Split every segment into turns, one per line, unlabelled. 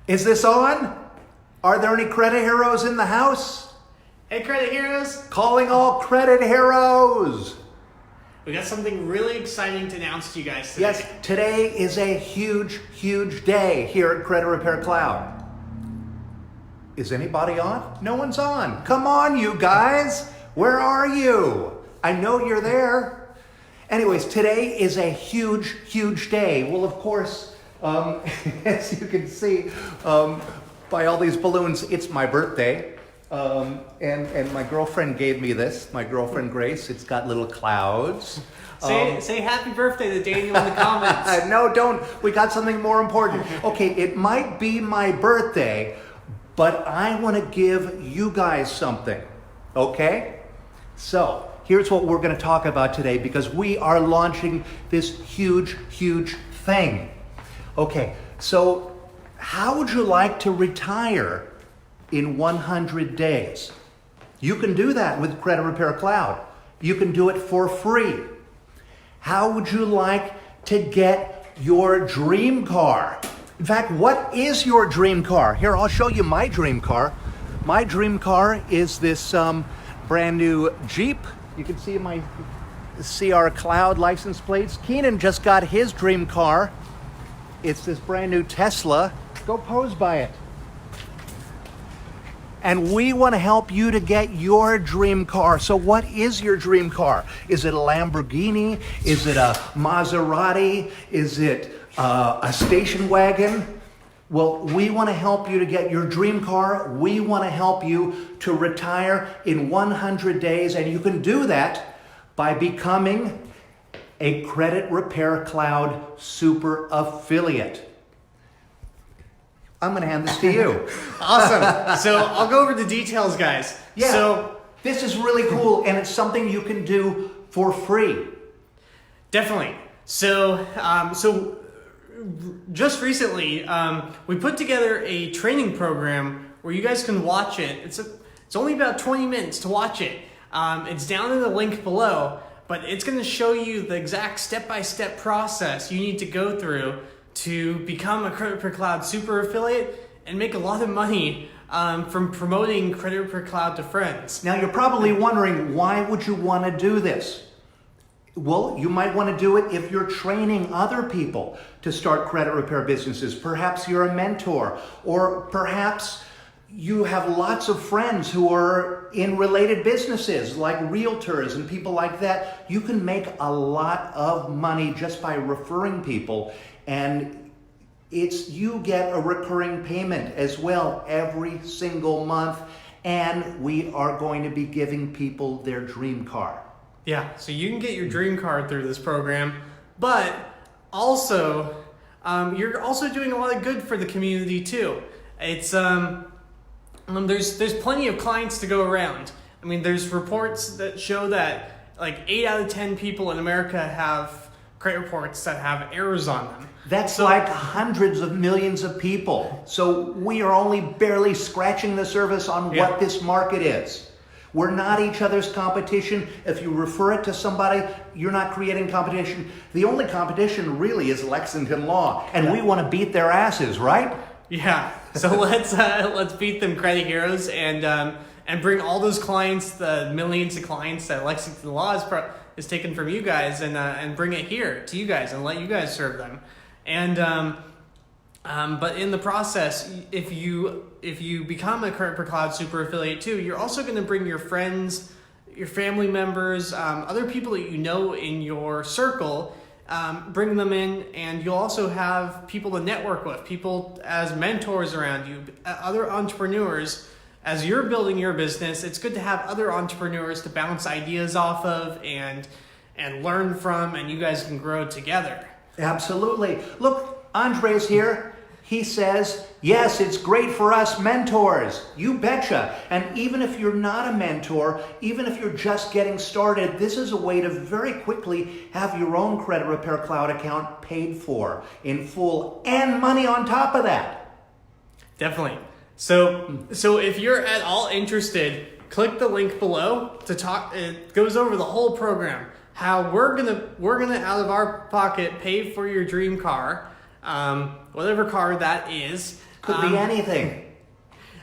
Is this on? Are there any credit heroes in the house?
Hey, credit heroes!
Calling all credit heroes!
We got something really exciting to announce to you guys today.
Yes, today is a huge, huge day here at Credit Repair Cloud. Is anybody on? No one's on. Come on, you guys. Where are you? I know you're there. Anyways, today is a huge, huge day. Well, of course, as you can see by all these balloons, it's my birthday. And my girlfriend gave me this, my girlfriend Grace. It's got little clouds.
Say happy birthday to Daniel in the comments.
No, don't. We got something more important. Okay, it might be my birthday, but I want to give you guys something. Okay? So, here's what we're going to talk about today because we are launching this huge, huge thing. Okay, so how would you like to retire in 100 days? You can do that with Credit Repair Cloud. You can do it for free. How would you like to get your dream car? In fact, what is your dream car? Here, I'll show you my dream car. My dream car is this brand new Jeep. You can see our Cloud license plates. Keenan just got his dream car. It's this brand new Tesla. Go pose by it. And we want to help you to get your dream car. So what is your dream car? Is it a Lamborghini? Is it a Maserati? Is it a station wagon? Well, we want to help you to get your dream car. We want to help you to retire in 100 days. And you can do that by becoming a Credit Repair Cloud super affiliate. I'm going to hand this to you.
Awesome. So I'll go over the details, guys.
Yeah.
So
this is really cool, and it's something you can do for free.
Definitely. So just recently, we put together a training program where you guys can watch it. It's only about 20 minutes to watch it. It's down in the link below, but it's going to show you the exact step-by-step process you need to go through to become a Credit Repair Cloud super affiliate and make a lot of money from promoting Credit Repair Cloud to friends.
Now you're probably wondering, why would you want to do this? Well, you might want to do it if you're training other people to start credit repair businesses. Perhaps you're a mentor, or perhaps you have lots of friends who are in related businesses like realtors and people like that. You can make a lot of money just by referring people, and you get a recurring payment as well every single month, and we are going to be giving people their dream car.
Yeah, so you can get your dream car through this program, but also you're also doing a lot of good for the community too. It's there's plenty of clients to go around. I mean, there's reports that show that like 8 out of 10 people in America have credit reports that have errors on them.
That's like hundreds of millions of people. So we are only barely scratching the surface on what this market is. We're not each other's competition. If you refer it to somebody, you're not creating competition. The only competition really is Lexington Law, and we want to beat their asses, right?
Yeah. So let's beat them, credit heroes, and bring all those clients, the millions of clients that Lexington Law is taken from you guys, and bring it here to you guys and let you guys serve them. And but in the process, if you become a Credit Repair Cloud super affiliate too, you're also going to bring your friends, your family members, other people that you know in your circle, bring them in, and you'll also have people to network with, people as mentors around you, other entrepreneurs. As you're building your business, it's good to have other entrepreneurs to bounce ideas off of and learn from, and you guys can grow together.
Absolutely. Look, Andre's here. He says, yes, it's great for us mentors. You betcha. And even if you're not a mentor, even if you're just getting started, this is a way to very quickly have your own Credit Repair Cloud account paid for in full, and money on top of that.
Definitely. So if you're at all interested, click the link below to talk. It goes over the whole program, how we're gonna out of our pocket pay for your dream car, whatever car that is,
Could be anything.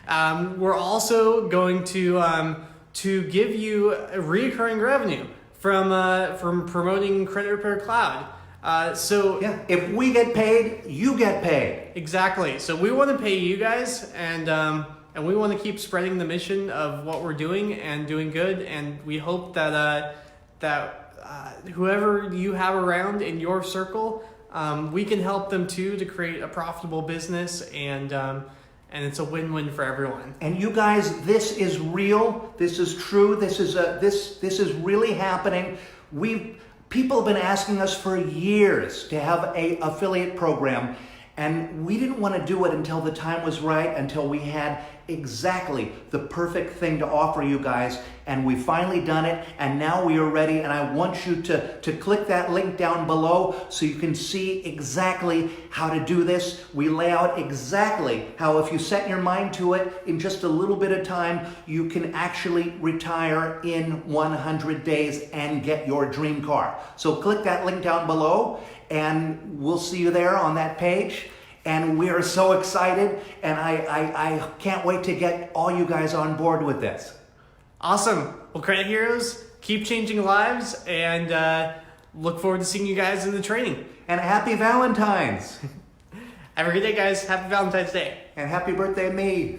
We're also going to give you a recurring revenue from promoting Credit Repair Cloud.
Yeah, if we get paid, you get paid.
Exactly. So we want to pay you guys, and we want to keep spreading the mission of what we're doing and doing good. And we hope that whoever you have around in your circle, we can help them too to create a profitable business, and it's a win-win for everyone.
And you guys, this is real. This is true. This is really happening. People have been asking us for years to have a affiliate program, and we didn't want to do it until the time was right, until we had exactly the perfect thing to offer you guys, and we finally done it, and now we are ready. And I want you to click that link down below so you can see exactly how to do this. We lay out exactly how, if you set your mind to it, in just a little bit of time, you can actually retire in 100 days and get your dream car. So click that link down below, and we'll see you there on that page. And we are so excited, and I can't wait to get all you guys on board with this.
Awesome. Well, Credit Heroes, keep changing lives, and look forward to seeing you guys in the training.
And happy Valentine's.
Have a good day, guys. Happy Valentine's Day.
And happy birthday, me.